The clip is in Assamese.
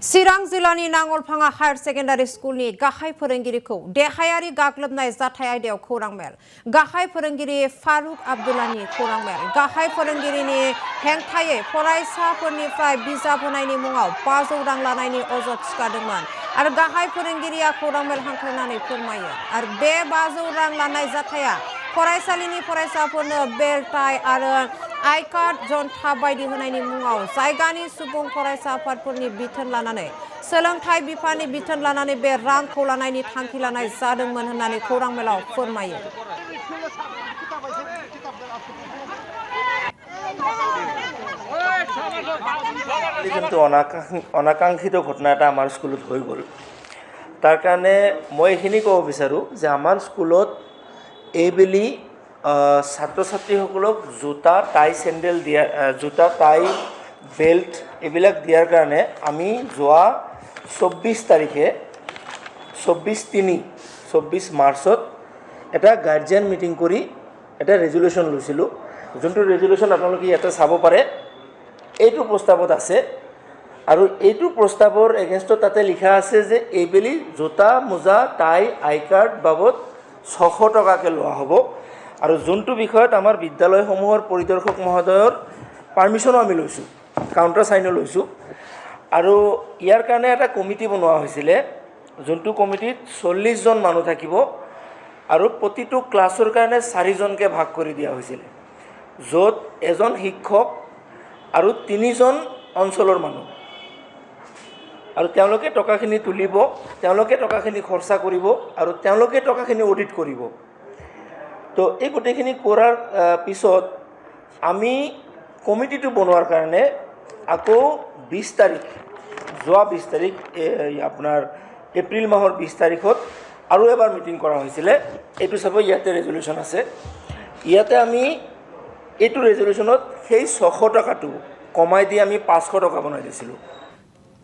चिरां जिल्लानि नांगलफाङा हायार सेकेन्डारि स्कुलनि गाहाय फोरोंगिरिखौ देहायारि गाग्लोबनाय जाथाय आयदायाव खौरां मेल। गाहाय फोरोंगिरि फारुक आब्दुल्लानि खौरां मेल। गाहाय फोरोंगिरिनि हेंथायै फरायसाफोरनिफ्राय बिजाब होनायनि मुङाव 500 रां लानायनि अजद थिखादोंमोन आरो गाहाय फोरोंगिरिया खौरां मेल हांख्रायनानै फोरमायो। आरो बे 500 रां लानाय जाथाया फरायसालिनि फरायसाफोरनो बेल्ट टाइ आरो आइ कार्ड जन्था बायदि होनायनि मुङाव जायगानि सुबुं फरायसा आफादफोरनि बिथोन लानानै सोलोंथाइ बिफाननि बिथोन लानानै बे रांखौ लानायनि थांखि लानाय जादोंमोन होननानै खौरां मेलाव फोरमायो। কিন্তু অনাকাংক্ষিত ঘটনা এটা আমাৰ স্কুলত হৈ গ'ল। তাৰ কাৰণে মই এইখিনি ক'ব বিচাৰোঁ যে আমাৰ স্কুলত এইবেলি ছাত্ৰ ছাত্ৰীসকলক জোতা টাই চেণ্ডেল দিয়া জোতা টাই বেল্ট এইবিলাক দিয়াৰ কাৰণে আমি যোৱা 24 তাৰিখে 24 মাৰ্চত এটা গাৰ্জিয়ান মিটিং কৰি এটা ৰেজুলেশ্যন লৈছিলোঁ। যোনটো ৰেজুলেশ্যন আপোনালোকে ইয়াতে চাব পাৰে। এইটো প্ৰস্তাৱত আছে আৰু এইটো প্ৰস্তাৱৰ এগেইনষ্টত তাতে লিখা আছে যে এইবেলি জোতা মোজা টাই আই কাৰ্ড বাবদ 600 টকাকৈ লোৱা হ'ব আৰু যোনটো বিষয়ত আমাৰ বিদ্যালয়সমূহৰ পৰিদৰ্শক মহোদয়ৰ পাৰ্মিশ্যনো আমি লৈছোঁ, কাউণ্টাৰ চাইনো লৈছোঁ। আৰু ইয়াৰ কাৰণে এটা কমিটি বনোৱা হৈছিলে, যোনটো কমিটিত 40 জন মানুহ থাকিব আৰু প্ৰতিটো ক্লাছৰ কাৰণে 4 জনকৈ ভাগ কৰি দিয়া হৈছিলে, য'ত এজন শিক্ষক আৰু 3 জন অঞ্চলৰ মানুহ। আৰু তেওঁলোকে টকাখিনি তুলিব, তেওঁলোকে টকাখিনি খৰচা কৰিব আৰু তেওঁলোকে টকাখিনি অডিট কৰিব। তো এই গোটেইখিনি কৰাৰ পিছত আমি কমিটিটো বনোৱাৰ কাৰণে আকৌ 20 তাৰিখ যোৱা 20 তাৰিখ আপোনাৰ এপ্ৰিল মাহৰ 20 তাৰিখত আৰু এবাৰ মিটিং কৰা হৈছিলে। এইটো চাব, ইয়াতে ৰেজুলেশ্যন আছে। ইয়াতে আমি এইটো ৰেজুলেশ্যনত সেই 600 টকাটো কমাই দি আমি 500 টকা বনাই দিছিলোঁ।